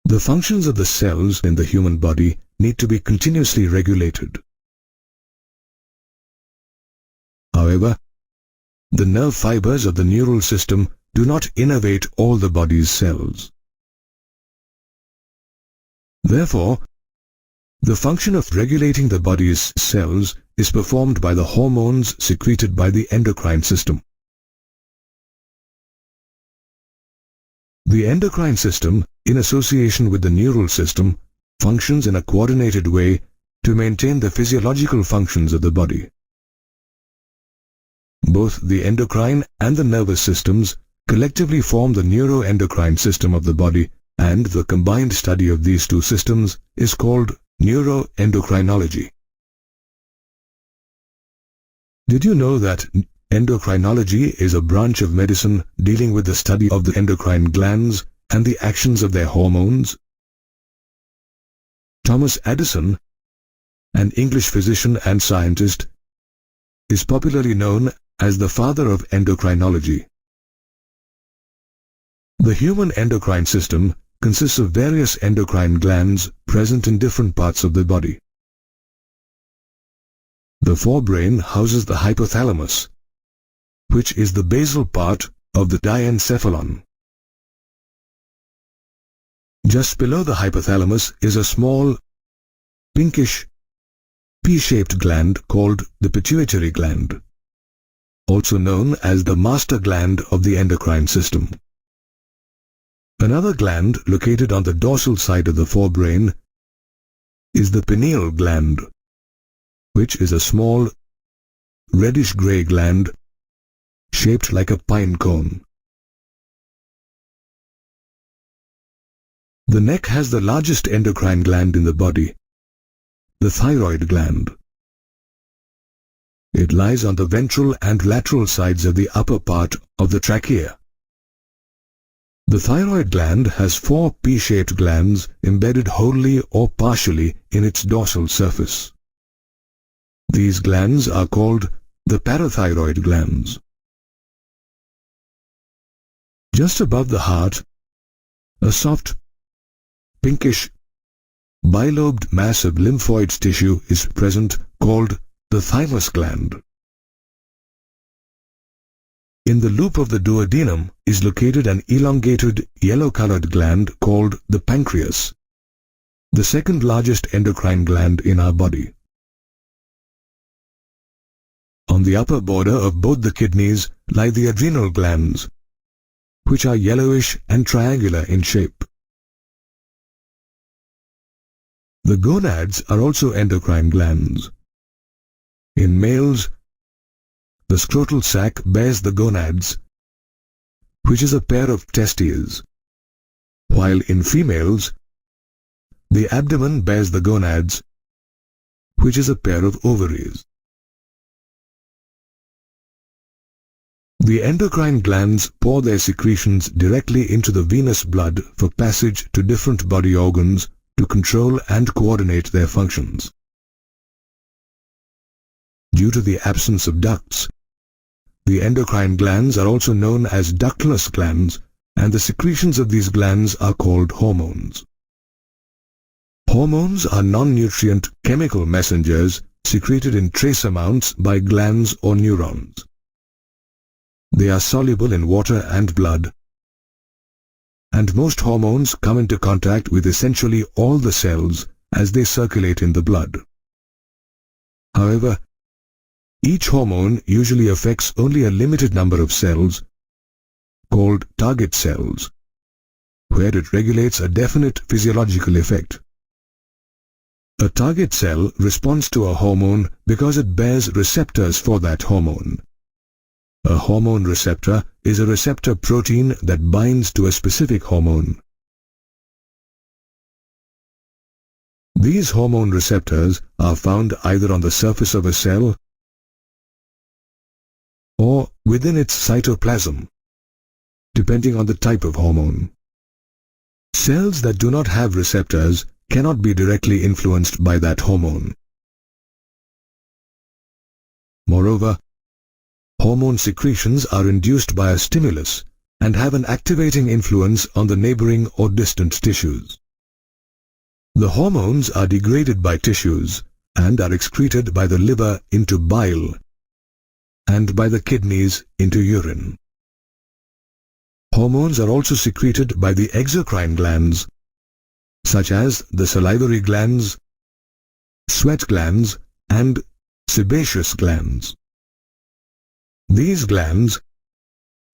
The functions of the cells in the human body need to be continuously regulated. However, the nerve fibers of the neural system do not innervate all the body's cells. Therefore, the function of regulating the body's cells is performed by the hormones secreted by the endocrine system. The endocrine system, in association with the neural system, functions in a coordinated way to maintain the physiological functions of the body. Both the endocrine and the nervous systems collectively form the neuroendocrine system of the body, and the combined study of these two systems is called neuroendocrinology. Did you know that endocrinology is a branch of medicine dealing with the study of the endocrine glands and the actions of their hormones? Thomas Addison, an English physician and scientist, is popularly known as the father of endocrinology. The human endocrine system consists of various endocrine glands present in different parts of the body. The forebrain houses the hypothalamus, which is the basal part of the diencephalon. Just below the hypothalamus is a small, pinkish, pea-shaped gland called the pituitary gland, also known as the master gland of the endocrine system. Another gland located on the dorsal side of the forebrain is the pineal gland, which is a small, reddish-gray gland shaped like a pine cone. The neck has the largest endocrine gland in the body, the thyroid gland. It lies on the ventral and lateral sides of the upper part of the trachea. The thyroid gland has 4 pea-shaped glands embedded wholly or partially in its dorsal surface. These glands are called the parathyroid glands. Just above the heart, a soft, pinkish, bilobed mass of lymphoid tissue is present called the thymus gland. In the loop of the duodenum is located an elongated yellow-colored gland called the pancreas, the second largest endocrine gland in our body. On the upper border of both the kidneys lie the adrenal glands, which are yellowish and triangular in shape. The gonads are also endocrine glands. In males, the scrotal sac bears the gonads, which is a pair of testes, while in females, the abdomen bears the gonads, which is a pair of ovaries. The endocrine glands pour their secretions directly into the venous blood for passage to different body organs to control and coordinate their functions. Due to the absence of ducts, the endocrine glands are also known as ductless glands, and the secretions of these glands are called hormones. Hormones are non-nutrient chemical messengers secreted in trace amounts by glands or neurons. They are soluble in water and blood, and most hormones come into contact with essentially all the cells as they circulate in the blood. However, each hormone usually affects only a limited number of cells, called target cells, where it regulates a definite physiological effect. A target cell responds to a hormone because it bears receptors for that hormone. A hormone receptor is a receptor protein that binds to a specific hormone. These hormone receptors are found either on the surface of a cell or within its cytoplasm, depending on the type of hormone. Cells that do not have receptors cannot be directly influenced by that hormone. Moreover, hormone secretions are induced by a stimulus and have an activating influence on the neighboring or distant tissues. The hormones are degraded by tissues and are excreted by the liver into bile and by the kidneys into urine. Hormones are also secreted by the exocrine glands, such as the salivary glands, sweat glands, and sebaceous glands. These glands,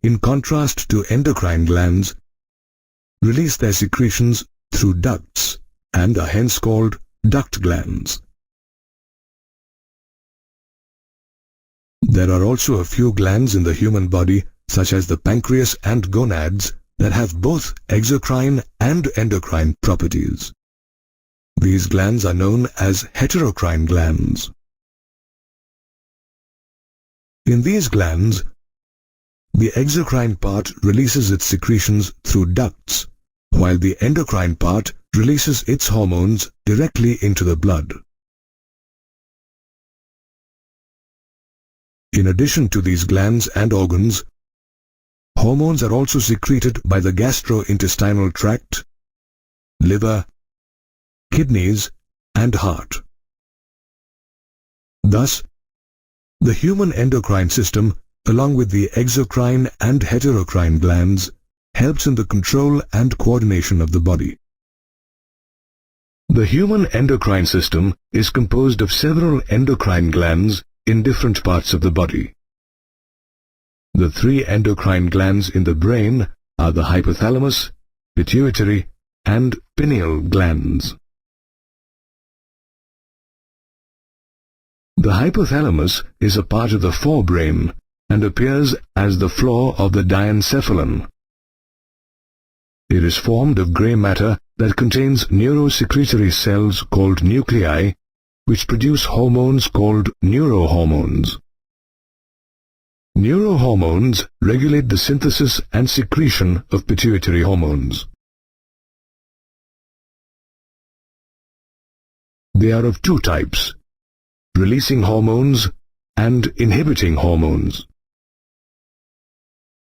in contrast to endocrine glands, release their secretions through ducts and are hence called duct glands. There are also a few glands in the human body, such as the pancreas and gonads, that have both exocrine and endocrine properties. These glands are known as heterocrine glands. In these glands, the exocrine part releases its secretions through ducts, while the endocrine part releases its hormones directly into the blood. In addition to these glands and organs, hormones are also secreted by the gastrointestinal tract, liver, kidneys, and heart. Thus, the human endocrine system, along with the exocrine and heterocrine glands, helps in the control and coordination of the body. The human endocrine system is composed of several endocrine glands in different parts of the body. The three endocrine glands in the brain are the hypothalamus, pituitary, and pineal glands. The hypothalamus is a part of the forebrain and appears as the floor of the diencephalon. It is formed of grey matter that contains neurosecretory cells called nuclei, which produce hormones called neurohormones. Neurohormones regulate the synthesis and secretion of pituitary hormones. They are of two types: releasing hormones and inhibiting hormones.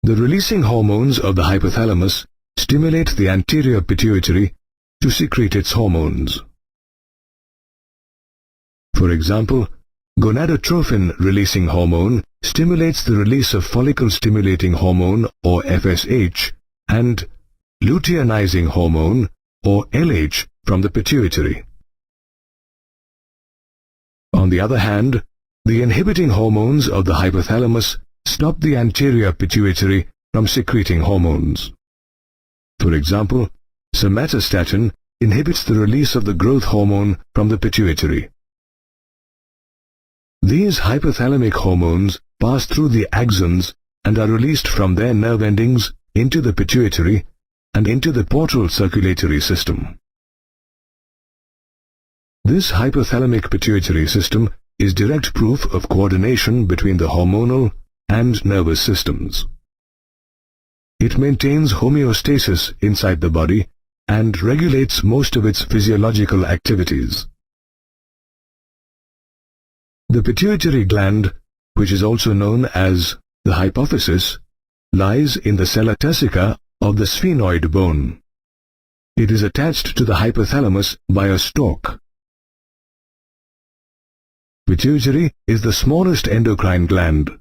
The releasing hormones of the hypothalamus stimulate the anterior pituitary to secrete its hormones. For example, gonadotrophin-releasing hormone stimulates the release of follicle-stimulating hormone, or FSH, and luteinizing hormone, or LH, from the pituitary. On the other hand, the inhibiting hormones of the hypothalamus stop the anterior pituitary from secreting hormones. For example, somatostatin inhibits the release of the growth hormone from the pituitary. These hypothalamic hormones pass through the axons and are released from their nerve endings into the pituitary and into the portal circulatory system. This hypothalamic pituitary system is direct proof of coordination between the hormonal and nervous systems. It maintains homeostasis inside the body and regulates most of its physiological activities. The pituitary gland, which is also known as the hypophysis, lies in the sella turcica of the sphenoid bone. It is attached to the hypothalamus by a stalk. Pituitary is the smallest endocrine gland,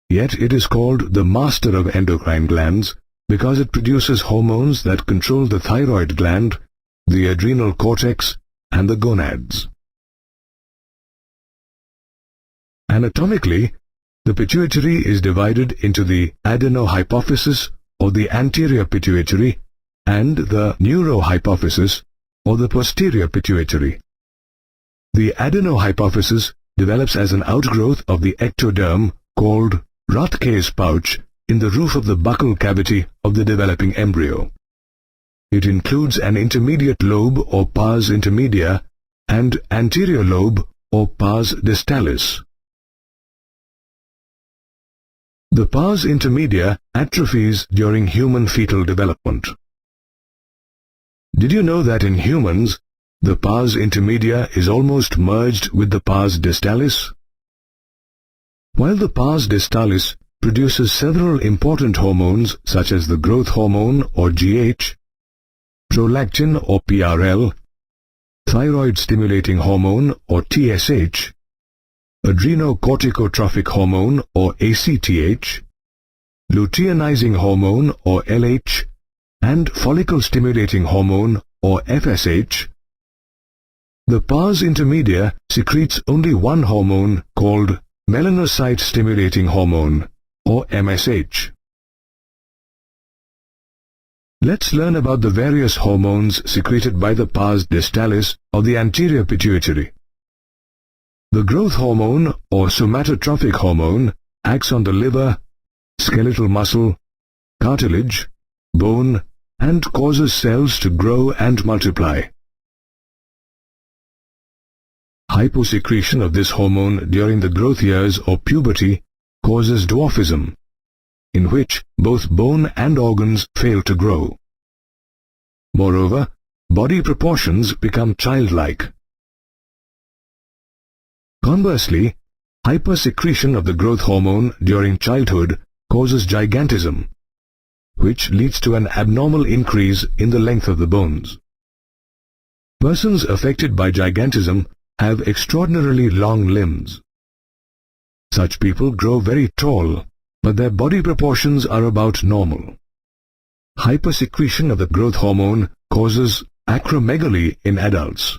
yet it is called the master of endocrine glands because it produces hormones that control the thyroid gland, the adrenal cortex, and the gonads. Anatomically, the pituitary is divided into the adenohypophysis, or the anterior pituitary, and the neurohypophysis, or the posterior pituitary. The adenohypophysis develops as an outgrowth of the ectoderm called Rothke's pouch in the roof of the buccal cavity of the developing embryo. It includes an intermediate lobe or pars intermedia and anterior lobe or pars distalis. The pars intermedia atrophies during human fetal development. Did you know that in humans, the pars intermedia is almost merged with the pars distalis? While the pars distalis produces several important hormones such as the growth hormone or GH, prolactin or PRL, thyroid-stimulating hormone or TSH, adrenocorticotropic hormone or ACTH, luteinizing hormone or LH, and follicle-stimulating hormone or FSH. The pars intermedia secretes only one hormone called melanocyte-stimulating hormone or MSH. Let's learn about the various hormones secreted by the pars distalis of the anterior pituitary. The growth hormone or somatotropic hormone acts on the liver, skeletal muscle, cartilage, bone, and causes cells to grow and multiply. Hyposecretion of this hormone during the growth years or puberty causes dwarfism, in which both bone and organs fail to grow. Moreover, body proportions become childlike. Conversely, hypersecretion of the growth hormone during childhood causes gigantism, which leads to an abnormal increase in the length of the bones. Persons affected by gigantism have extraordinarily long limbs. Such people grow very tall, but their body proportions are about normal. Hypersecretion of the growth hormone causes acromegaly in adults.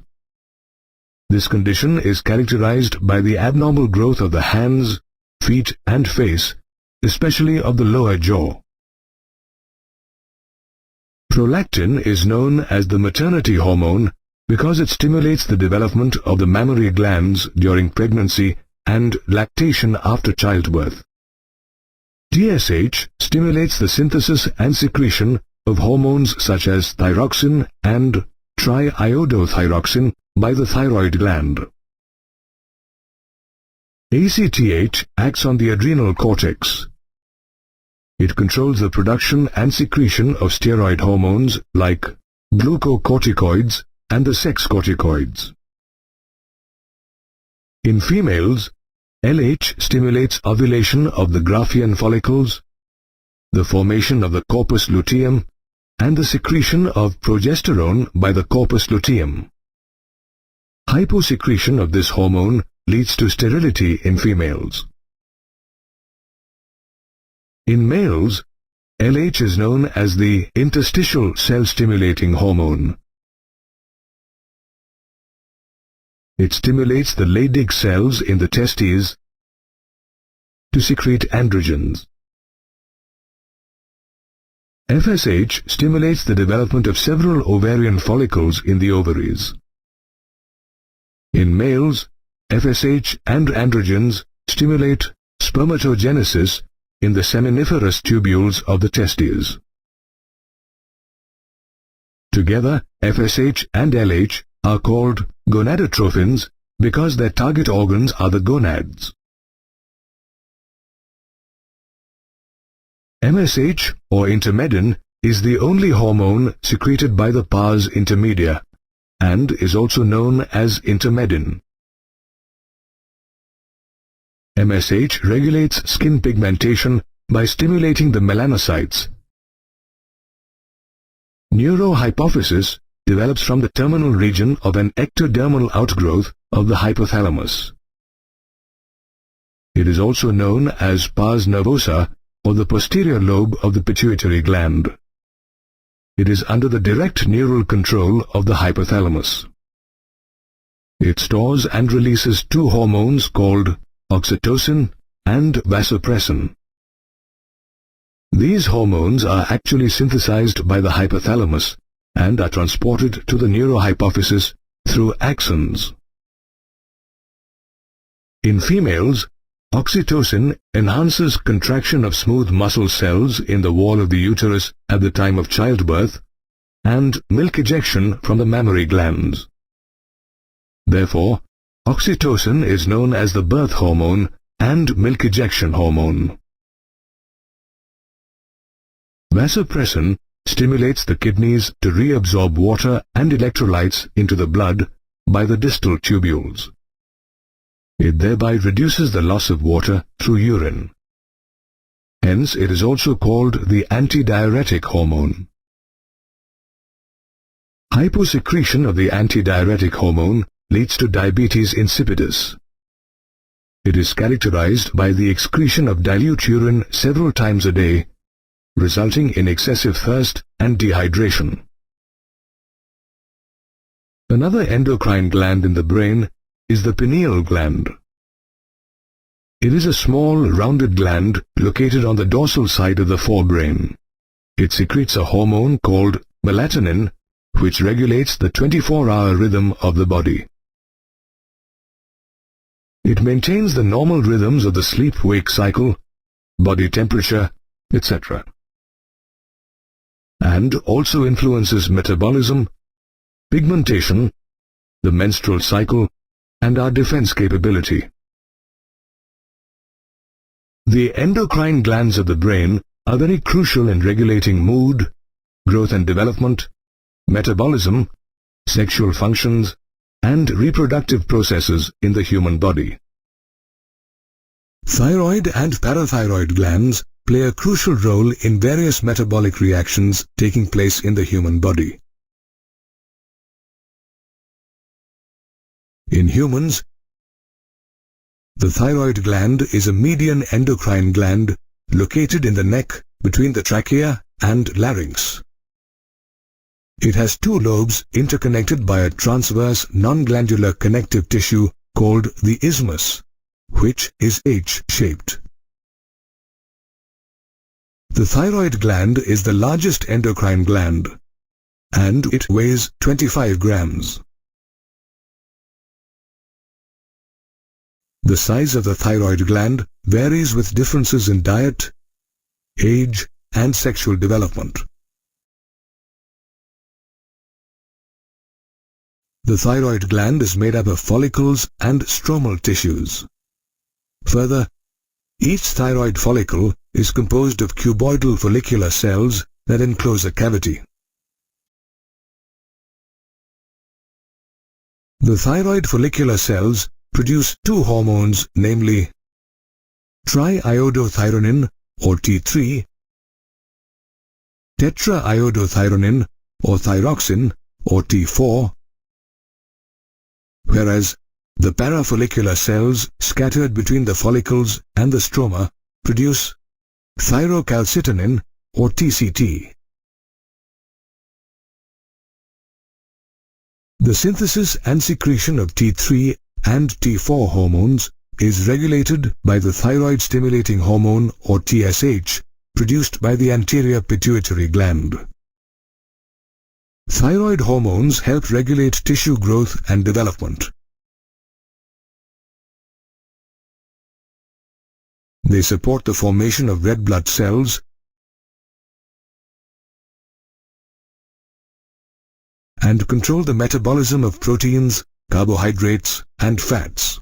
This condition is characterized by the abnormal growth of the hands, feet, and face, especially of the lower jaw. Prolactin is known as the maternity hormone because it stimulates the development of the mammary glands during pregnancy and lactation after childbirth. TSH stimulates the synthesis and secretion of hormones such as thyroxine and triiodothyroxine by the thyroid gland. ACTH acts on the adrenal cortex. It controls the production and secretion of steroid hormones like glucocorticoids and the sex corticoids. In females, LH stimulates ovulation of the Graafian follicles, the formation of the corpus luteum, and the secretion of progesterone by the corpus luteum. Hyposecretion of this hormone leads to sterility in females. In males, LH is known as the interstitial cell-stimulating hormone. It stimulates the Leydig cells in the testes to secrete androgens. FSH stimulates the development of several ovarian follicles in the ovaries. In males, FSH and androgens stimulate spermatogenesis in the seminiferous tubules of the testes. Together, FSH and LH are called gonadotrophins because their target organs are the gonads. MSH or intermedin is the only hormone secreted by the pars intermedia and is also known as intermedin. MSH regulates skin pigmentation by stimulating the melanocytes. Neurohypophysis develops from the terminal region of an ectodermal outgrowth of the hypothalamus. It is also known as pars nervosa or the posterior lobe of the pituitary gland. It is under the direct neural control of the hypothalamus. It stores and releases two hormones called oxytocin and vasopressin. These hormones are actually synthesized by the hypothalamus and are transported to the neurohypophysis through axons. In females, oxytocin enhances contraction of smooth muscle cells in the wall of the uterus at the time of childbirth and milk ejection from the mammary glands. Therefore, oxytocin is known as the birth hormone and milk ejection hormone. Vasopressin stimulates the kidneys to reabsorb water and electrolytes into the blood by the distal tubules. It thereby reduces the loss of water through urine. Hence, it is also called the antidiuretic hormone. Hyposecretion of the antidiuretic hormone leads to diabetes insipidus. It is characterized by the excretion of dilute urine several times a day, resulting in excessive thirst and dehydration. Another endocrine gland in the brain is the pineal gland. It is a small, rounded gland located on the dorsal side of the forebrain. It secretes a hormone called melatonin, which regulates the 24-hour rhythm of the body. It maintains the normal rhythms of the sleep-wake cycle, body temperature, etc. And also influences metabolism, pigmentation, the menstrual cycle, and our defense capability. The endocrine glands of the brain are very crucial in regulating mood, growth and development, metabolism, sexual functions, and reproductive processes in the human body. Thyroid and parathyroid glands play a crucial role in various metabolic reactions taking place in the human body. In humans, the thyroid gland is a median endocrine gland located in the neck between the trachea and larynx. It has two lobes interconnected by a transverse non-glandular connective tissue called the isthmus, which is H-shaped. The thyroid gland is the largest endocrine gland, and it weighs 25 grams. The size of the thyroid gland varies with differences in diet, age, and sexual development. The thyroid gland is made up of follicles and stromal tissues. Further, each thyroid follicle is composed of cuboidal follicular cells that enclose a cavity. The thyroid follicular cells produce two hormones, namely triiodothyronine or T3, tetraiodothyronine or thyroxine or T4, whereas the parafollicular cells scattered between the follicles and the stroma produce thyrocalcitonin or TCT. The synthesis and secretion of T3 and T4 hormones is regulated by the thyroid stimulating hormone or TSH produced by the anterior pituitary gland. Thyroid hormones help regulate tissue growth and development. They support the formation of red blood cells and control the metabolism of proteins, carbohydrates, and fats.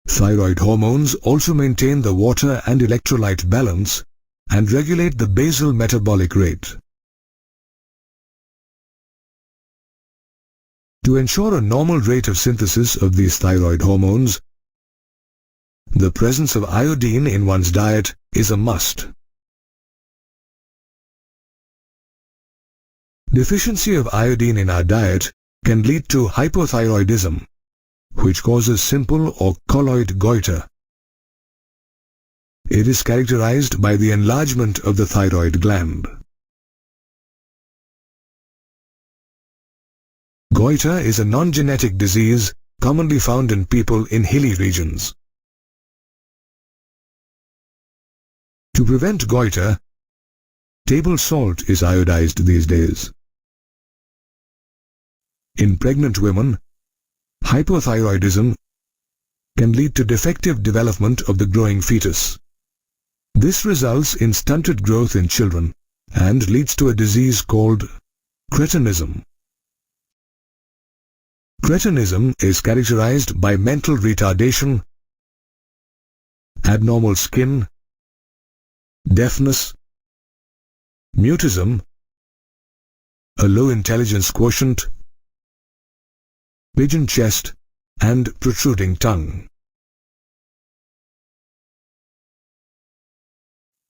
Thyroid hormones also maintain the water and electrolyte balance and regulate the basal metabolic rate. To ensure a normal rate of synthesis of these thyroid hormones, the presence of iodine in one's diet is a must. Deficiency of iodine in our diet can lead to hypothyroidism, which causes simple or colloid goiter. It is characterized by the enlargement of the thyroid gland. Goiter is a non-genetic disease commonly found in people in hilly regions. To prevent goiter, table salt is iodized these days. In pregnant women, hypothyroidism can lead to defective development of the growing fetus. This results in stunted growth in children and leads to a disease called cretinism. Cretinism is characterized by mental retardation, abnormal skin, deafness, mutism, a low intelligence quotient, pigeon chest, and protruding tongue.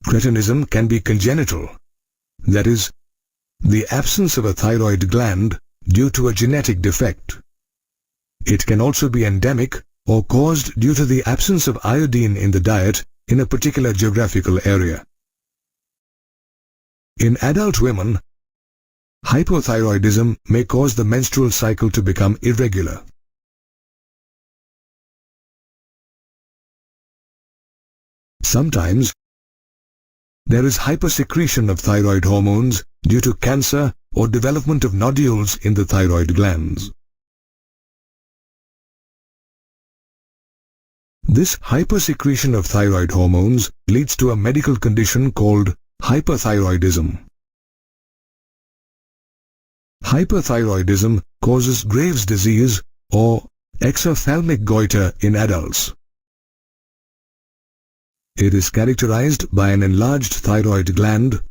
Cretinism can be congenital, that is, the absence of a thyroid gland due to a genetic defect. It can also be endemic or caused due to the absence of iodine in the diet in a particular geographical area. In adult women, hypothyroidism may cause the menstrual cycle to become irregular. Sometimes, there is hypersecretion of thyroid hormones due to cancer or development of nodules in the thyroid glands. This hypersecretion of thyroid hormones leads to a medical condition called hyperthyroidism. Hyperthyroidism causes Graves' disease or exophthalmic goiter in adults. It is characterized by an enlarged thyroid gland,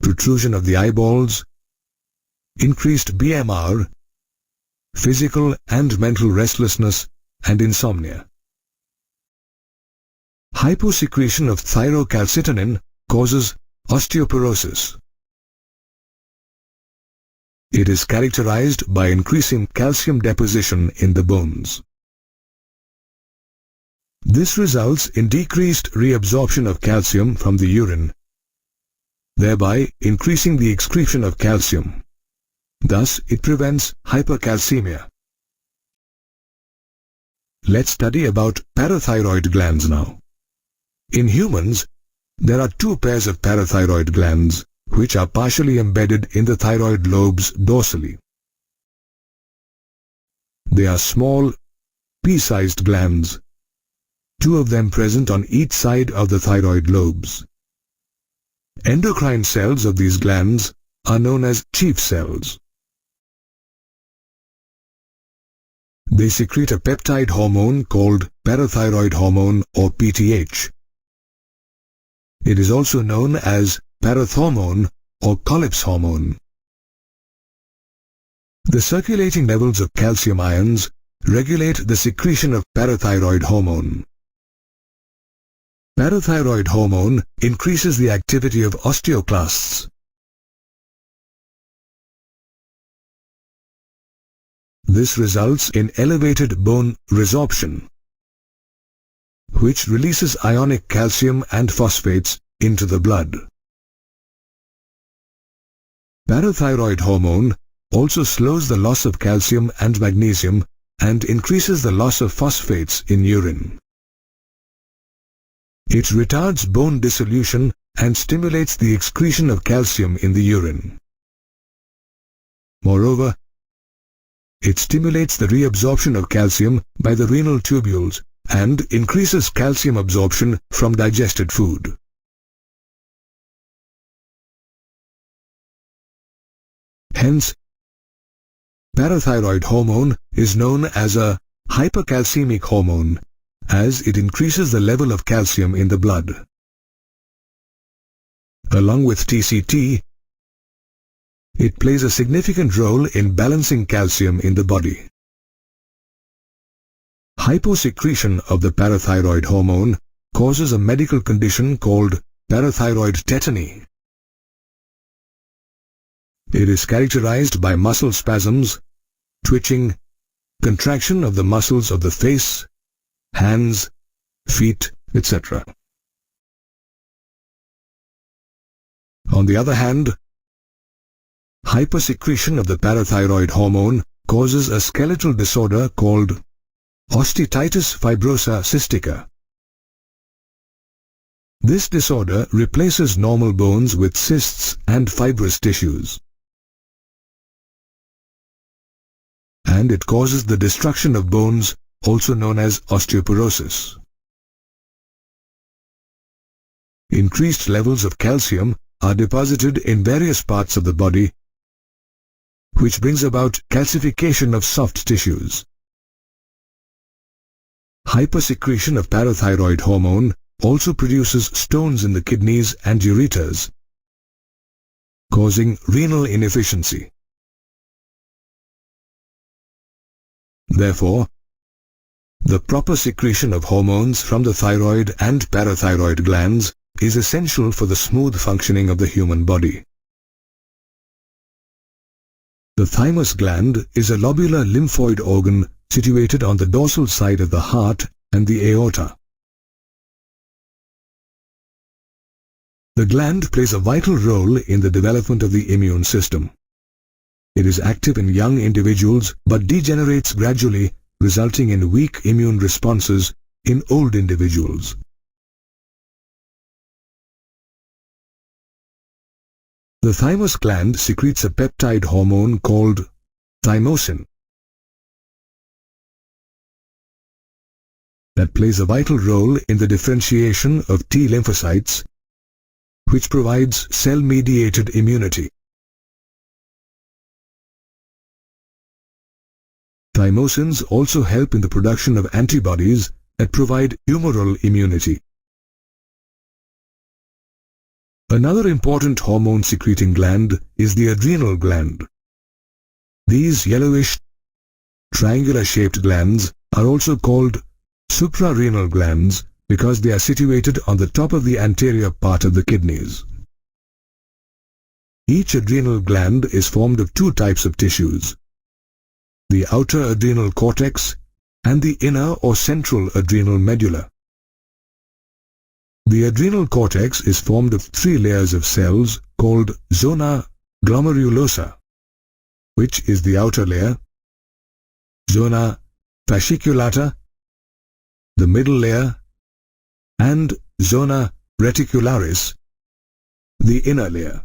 protrusion of the eyeballs, increased BMR, physical and mental restlessness, and insomnia. Hyposecretion of thyrocalcitonin causes osteoporosis. It is characterized by increasing calcium deposition in the bones. This results in decreased reabsorption of calcium from the urine, thereby increasing the excretion of calcium. Thus, it prevents hypercalcemia. Let's study about parathyroid glands now. In humans, there are two pairs of parathyroid glands, which are partially embedded in the thyroid lobes dorsally. They are small, pea-sized glands, two of them present on each side of the thyroid lobes. Endocrine cells of these glands are known as chief cells. They secrete a peptide hormone called parathyroid hormone or PTH. It is also known as parathormone or Colles hormone. The circulating levels of calcium ions regulate the secretion of parathyroid hormone. Parathyroid hormone increases the activity of osteoclasts. This results in elevated bone resorption, which releases ionic calcium and phosphates into the blood. Parathyroid hormone also slows the loss of calcium and magnesium and increases the loss of phosphates in urine. It retards bone dissolution and stimulates the excretion of calcium in the urine. Moreover, it stimulates the reabsorption of calcium by the renal tubules and increases calcium absorption from digested food. Hence, parathyroid hormone is known as a hypercalcemic hormone, as it increases the level of calcium in the blood. Along with TCT, it plays a significant role in balancing calcium in the body. Hyposecretion of the parathyroid hormone causes a medical condition called parathyroid tetany. It is characterized by muscle spasms, twitching, contraction of the muscles of the face, hands, feet, etc. On the other hand, hypersecretion of the parathyroid hormone causes a skeletal disorder called osteitis fibrosa cystica. This disorder replaces normal bones with cysts and fibrous tissues. And it causes the destruction of bones, also known as osteoporosis. Increased levels of calcium are deposited in various parts of the body, which brings about calcification of soft tissues. Hypersecretion of parathyroid hormone also produces stones in the kidneys and ureters, causing renal inefficiency. Therefore, the proper secretion of hormones from the thyroid and parathyroid glands is essential for the smooth functioning of the human body. The thymus gland is a lobular lymphoid organ situated on the dorsal side of the heart and the aorta. The gland plays a vital role in the development of the immune system. It is active in young individuals but degenerates gradually, resulting in weak immune responses in old individuals. The thymus gland secretes a peptide hormone called thymosin that plays a vital role in the differentiation of T lymphocytes, which provides cell-mediated immunity. Thymosins also help in the production of antibodies that provide humoral immunity. Another important hormone-secreting gland is the adrenal gland. These yellowish, triangular-shaped glands are also called suprarenal glands because they are situated on the top of the anterior part of the kidneys. Each adrenal gland is formed of two types of tissues: the outer adrenal cortex and the inner or central adrenal medulla. The adrenal cortex is formed of three layers of cells called zona glomerulosa, which is the outer layer, zona fasciculata, the middle layer, and zona reticularis, the inner layer.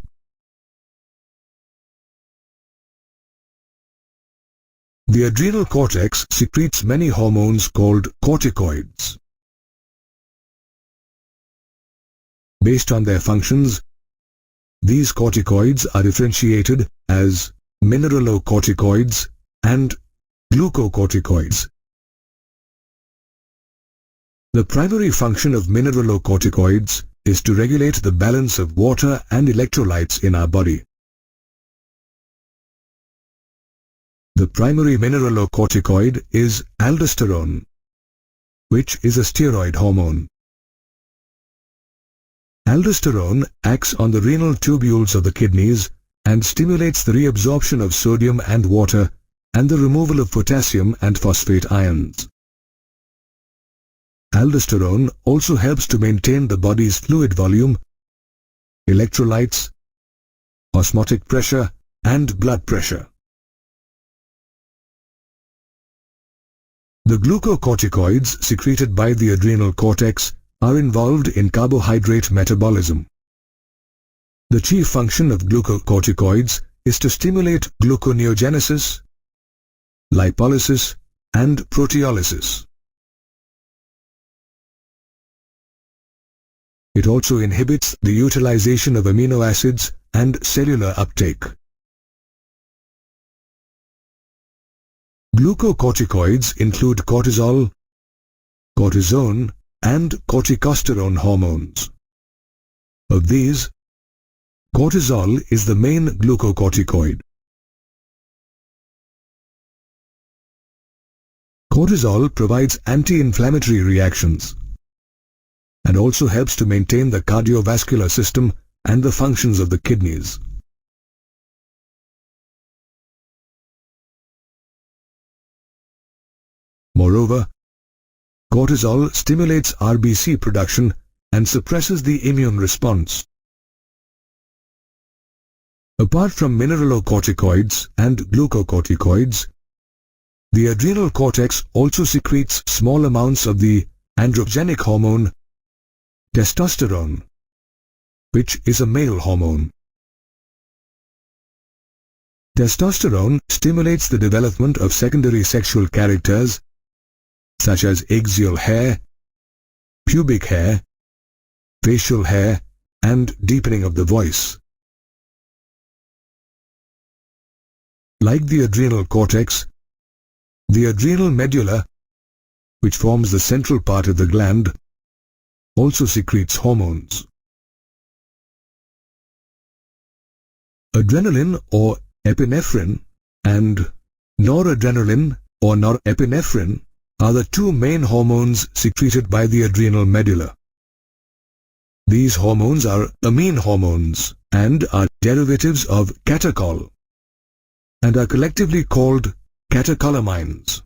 The adrenal cortex secretes many hormones called corticoids. Based on their functions, these corticoids are differentiated as mineralocorticoids and glucocorticoids. The primary function of mineralocorticoids is to regulate the balance of water and electrolytes in our body. The primary mineralocorticoid is aldosterone, which is a steroid hormone. Aldosterone acts on the renal tubules of the kidneys and stimulates the reabsorption of sodium and water and the removal of potassium and phosphate ions. Aldosterone also helps to maintain the body's fluid volume, electrolytes, osmotic pressure, and blood pressure. The glucocorticoids secreted by the adrenal cortex are involved in carbohydrate metabolism. The chief function of glucocorticoids is to stimulate gluconeogenesis, lipolysis, and proteolysis. It also inhibits the utilization of amino acids and cellular uptake. Glucocorticoids include cortisol, cortisone, and corticosterone hormones. Of these, cortisol is the main glucocorticoid. Cortisol provides anti-inflammatory reactions and also helps to maintain the cardiovascular system and the functions of the kidneys. Moreover, cortisol stimulates RBC production and suppresses the immune response. Apart from mineralocorticoids and glucocorticoids, the adrenal cortex also secretes small amounts of the androgenic hormone testosterone, which is a male hormone. Testosterone stimulates the development of secondary sexual characters such as axial hair, pubic hair, facial hair, and deepening of the voice. Like the adrenal cortex, the adrenal medulla, which forms the central part of the gland, also secretes hormones. Adrenaline or epinephrine and noradrenaline or norepinephrine are the two main hormones secreted by the adrenal medulla. These hormones are amine hormones and are derivatives of catechol and are collectively called catecholamines.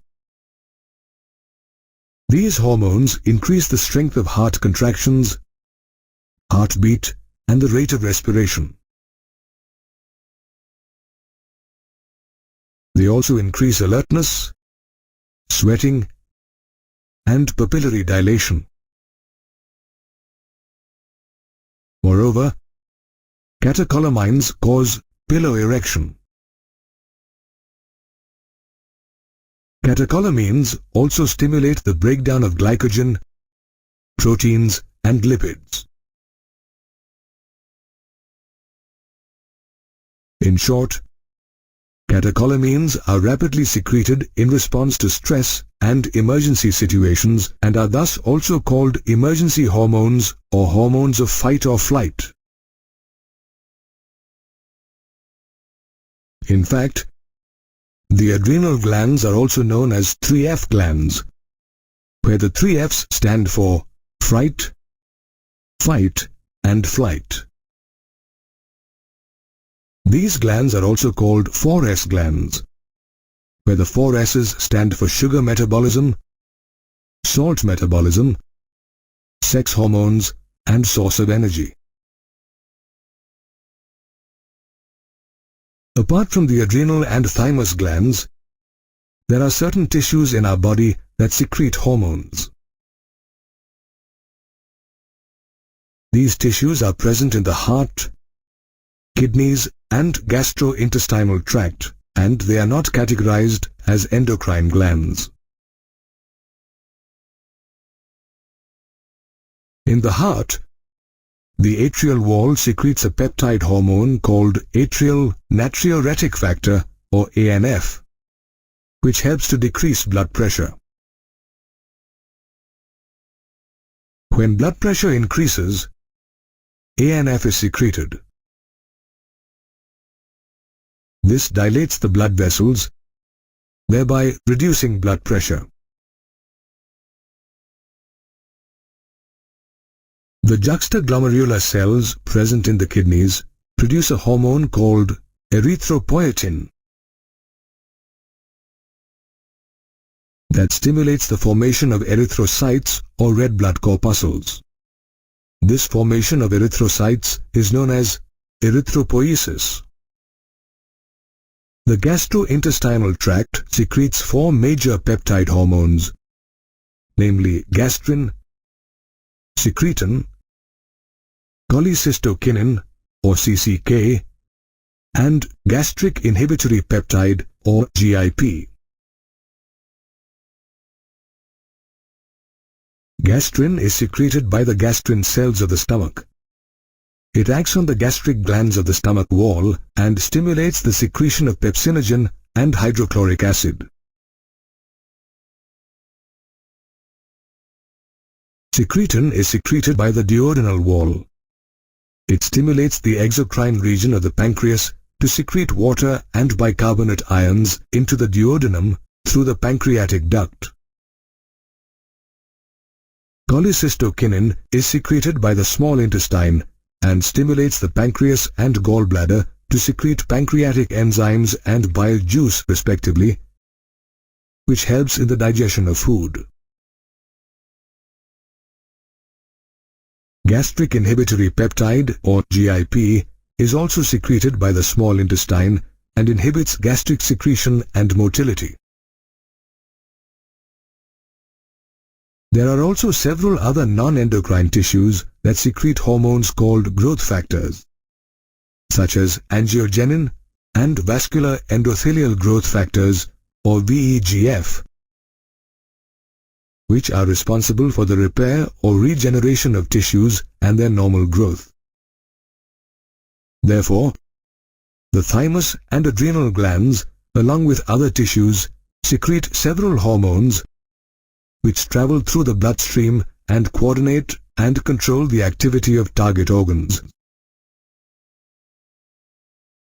These hormones increase the strength of heart contractions, heartbeat, and the rate of respiration. They also increase alertness, sweating, and pupillary dilation. Moreover, catecholamines cause piloerection. Catecholamines also stimulate the breakdown of glycogen, proteins, and lipids. In short, catecholamines are rapidly secreted in response to stress and emergency situations and are thus also called emergency hormones or hormones of fight or flight. In fact, the adrenal glands are also known as 3F glands, where the 3 F's stand for fright, fight, and flight. These glands are also called 4S glands, where the 4 S's stand for sugar metabolism, salt metabolism, sex hormones, and source of energy. Apart from the adrenal and thymus glands, there are certain tissues in our body that secrete hormones. These tissues are present in the heart, kidneys, and gastrointestinal tract, and they are not categorized as endocrine glands. In the heart, the atrial wall secretes a peptide hormone called atrial natriuretic factor or ANF, which helps to decrease blood pressure. When blood pressure increases, ANF is secreted. This dilates the blood vessels, thereby reducing blood pressure. The juxtaglomerular cells present in the kidneys produce a hormone called erythropoietin that stimulates the formation of erythrocytes or red blood corpuscles. This formation of erythrocytes is known as erythropoiesis. The gastrointestinal tract secretes 4 major peptide hormones, namely gastrin, secretin, cholecystokinin or CCK, and gastric inhibitory peptide or GIP. Gastrin is secreted by the gastrin cells of the stomach. It acts on the gastric glands of the stomach wall and stimulates the secretion of pepsinogen and hydrochloric acid. Secretin is secreted by the duodenal wall. It stimulates the exocrine region of the pancreas to secrete water and bicarbonate ions into the duodenum through the pancreatic duct. Cholecystokinin is secreted by the small intestine and stimulates the pancreas and gallbladder to secrete pancreatic enzymes and bile juice respectively, which helps in the digestion of food. Gastric inhibitory peptide or GIP is also secreted by the small intestine and inhibits gastric secretion and motility. There are also several other non-endocrine tissues that secrete hormones called growth factors, such as angiogenin and vascular endothelial growth factors or VEGF, which are responsible for the repair or regeneration of tissues and their normal growth. Therefore, the thymus and adrenal glands, along with other tissues, secrete several hormones which travel through the bloodstream and coordinate and control the activity of target organs.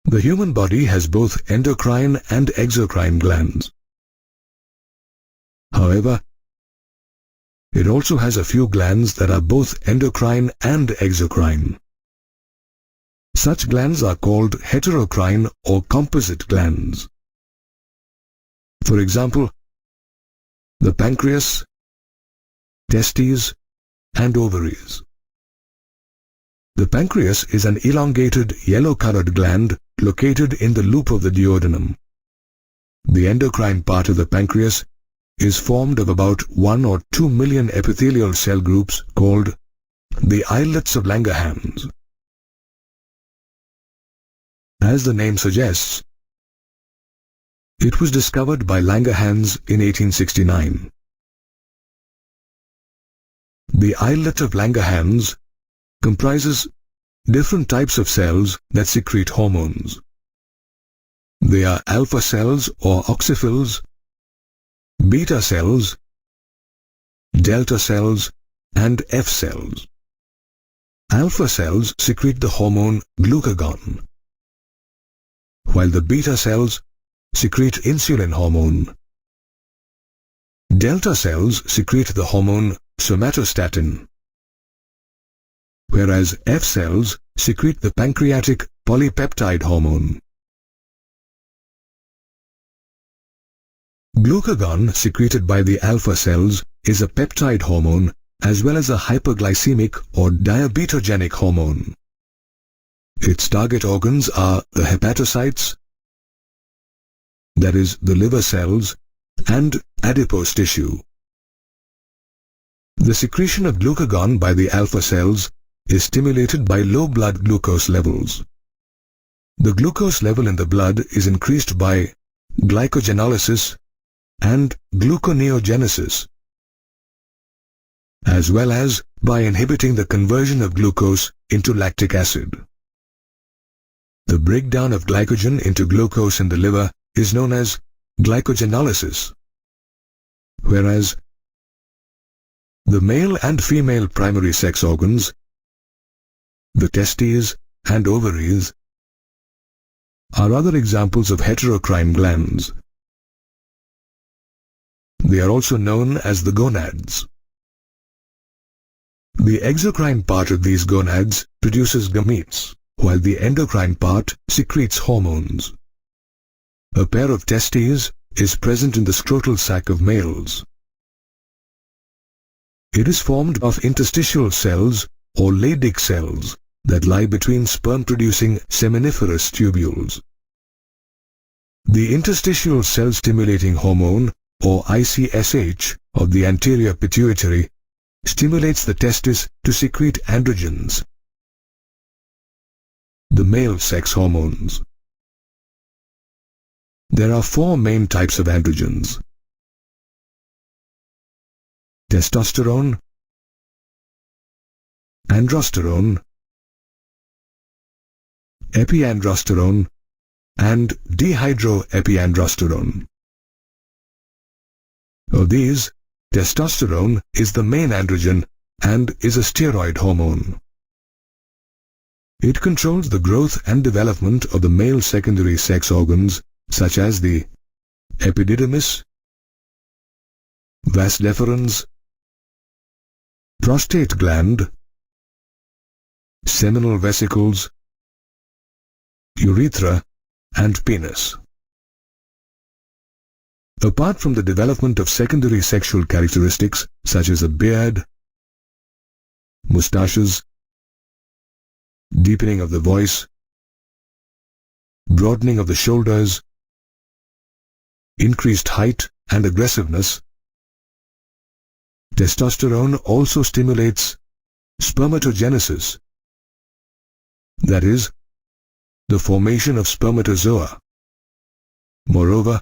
The human body has both endocrine and exocrine glands. However, It also has a few glands that are both endocrine and exocrine. Such glands are called heterocrine or composite glands. For example, the pancreas, testes, and ovaries. The pancreas is an elongated yellow-colored gland located in the loop of the duodenum. The endocrine part of the pancreas is formed of about 1 or 2 million epithelial cell groups called the islets of Langerhans. As the name suggests, it was discovered by Langerhans in 1869. The islet of Langerhans comprises different types of cells that secrete hormones. They are alpha cells or oxyphils, beta cells, delta cells, and F cells. Alpha cells secrete the hormone glucagon, while the beta cells secrete insulin hormone. Delta cells secrete the hormone somatostatin, whereas F cells secrete the pancreatic polypeptide hormone. Glucagon secreted by the alpha cells is a peptide hormone as well as a hyperglycemic or diabetogenic hormone. Its target organs are the hepatocytes, that is, the liver cells, and adipose tissue. The secretion of glucagon by the alpha cells is stimulated by low blood glucose levels. The glucose level in the blood is increased by glycogenolysis and gluconeogenesis, as well as by inhibiting the conversion of glucose into lactic acid. The breakdown of glycogen into glucose in the liver is known as glycogenolysis, whereas the male and female primary sex organs, the testes and ovaries, are other examples of heterocrine glands. They are also known as the gonads. The exocrine part of these gonads produces gametes, while the endocrine part secretes hormones. A pair of testes is present in the scrotal sac of males. It is formed of interstitial cells or Leydig cells that lie between sperm-producing seminiferous tubules. The interstitial cell-stimulating hormone, or ICSH, of the anterior pituitary stimulates the testis to secrete androgens, the male sex hormones. There are 4 main types of androgens: testosterone, androsterone, epiandrosterone, and dehydroepiandrosterone. Of these, testosterone is the main androgen and is a steroid hormone. It controls the growth and development of the male secondary sex organs such as the epididymis, vas deferens, prostate gland, seminal vesicles, urethra, and penis. Apart from the development of secondary sexual characteristics such as a beard, mustaches, deepening of the voice, broadening of the shoulders, increased height and aggressiveness, testosterone also stimulates spermatogenesis, that is, the formation of spermatozoa. Moreover,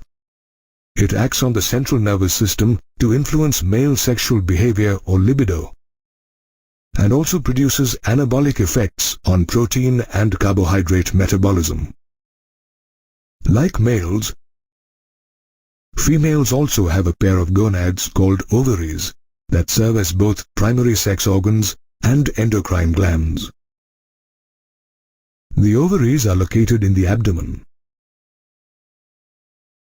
it acts on the central nervous system to influence male sexual behavior or libido, and also produces anabolic effects on protein and carbohydrate metabolism. Like males, females also have a pair of gonads called ovaries that serve as both primary sex organs and endocrine glands. The ovaries are located in the abdomen.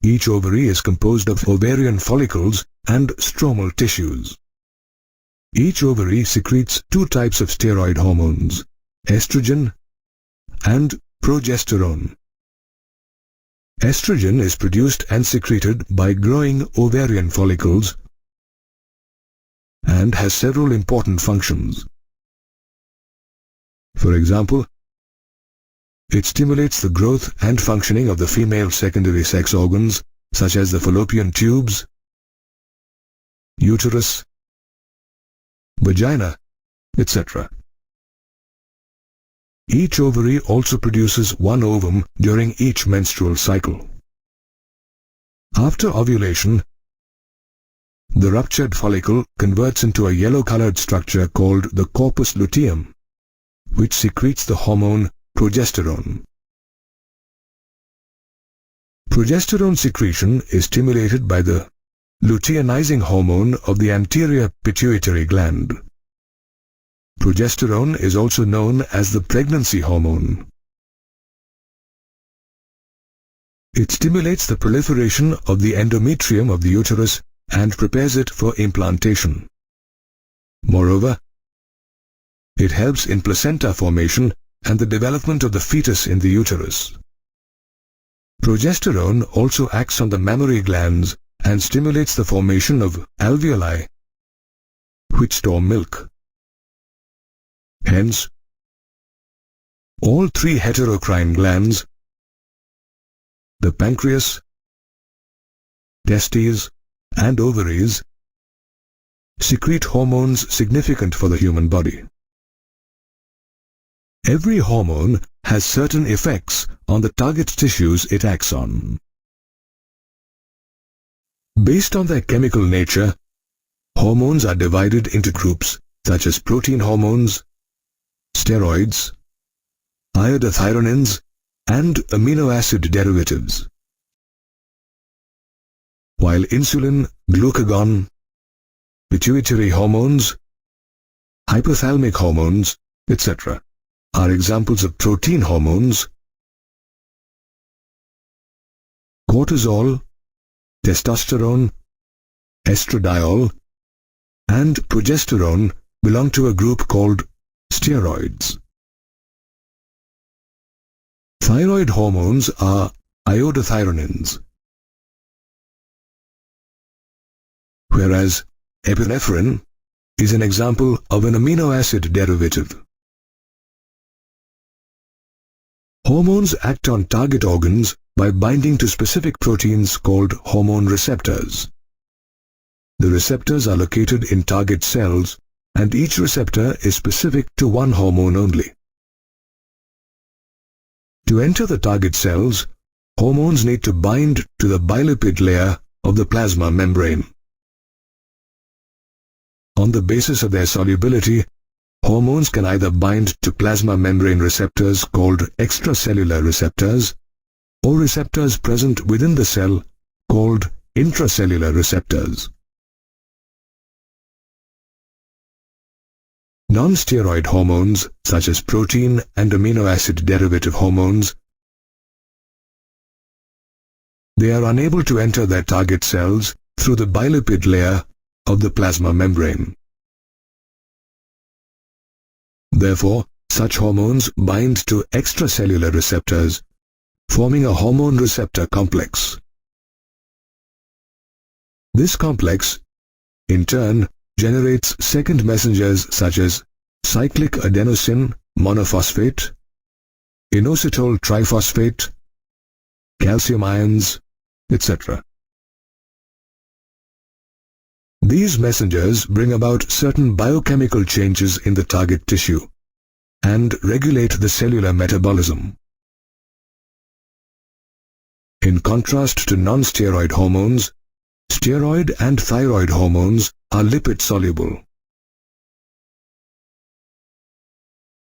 Each ovary is composed of ovarian follicles and stromal tissues. Each ovary secretes two types of steroid hormones, estrogen and progesterone. Estrogen is produced and secreted by growing ovarian follicles and has several important functions. For example, it stimulates the growth and functioning of the female secondary sex organs such as the fallopian tubes, uterus, vagina, etc. Each ovary also produces one ovum during each menstrual cycle. After ovulation, the ruptured follicle converts into a yellow-colored structure called the corpus luteum, which secretes the hormone progesterone. Progesterone secretion is stimulated by the luteinizing hormone of the anterior pituitary gland. Progesterone is also known as the pregnancy hormone. It stimulates the proliferation of the endometrium of the uterus and prepares it for implantation. Moreover, it helps in placenta formation and the development of the fetus in the uterus. Progesterone also acts on the mammary glands and stimulates the formation of alveoli, which store milk. Hence, all three heterocrine glands, the pancreas, testes, and ovaries, secrete hormones significant for the human body. Every hormone has certain effects on the target tissues it acts on. Based on their chemical nature, hormones are divided into groups such as protein hormones, steroids, iodothyronins, and amino acid derivatives. While insulin, glucagon, pituitary hormones, hypothalamic hormones, etc. are examples of protein hormones, cortisol, testosterone, estradiol, and progesterone belong to a group called steroids. Thyroid hormones are iodothyronins, whereas epinephrine is an example of an amino acid derivative. Hormones act on target organs by binding to specific proteins called hormone receptors. The receptors are located in target cells, and each receptor is specific to one hormone only. To enter the target cells, hormones need to bind to the bilipid layer of the plasma membrane. On the basis of their solubility, hormones can either bind to plasma membrane receptors called extracellular receptors or receptors present within the cell called intracellular receptors. Non-steroid hormones such as protein and amino acid derivative hormones, they are unable to enter their target cells through the bilipid layer of the plasma membrane. Therefore, such hormones bind to extracellular receptors, forming a hormone receptor complex. This complex, in turn, generates second messengers such as cyclic adenosine monophosphate, inositol triphosphate, calcium ions, etc. These messengers bring about certain biochemical changes in the target tissue and regulate the cellular metabolism. In contrast to non-steroid hormones, steroid and thyroid hormones are lipid-soluble.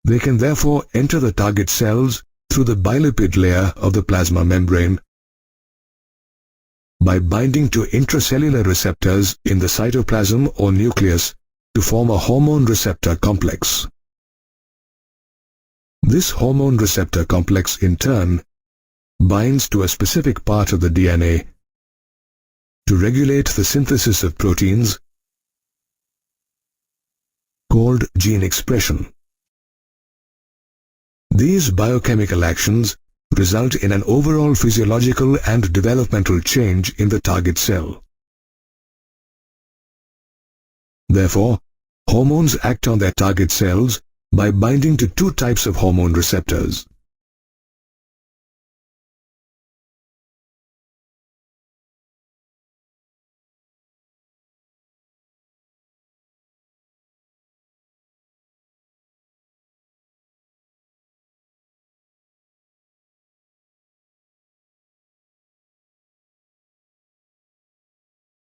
They can therefore enter the target cells through the bilipid layer of the plasma membrane by binding to intracellular receptors in the cytoplasm or nucleus to form a hormone receptor complex. This hormone receptor complex in turn binds to a specific part of the DNA to regulate the synthesis of proteins called gene expression. These biochemical actions result in an overall physiological and developmental change in the target cell. Therefore, hormones act on their target cells by binding to two types of hormone receptors.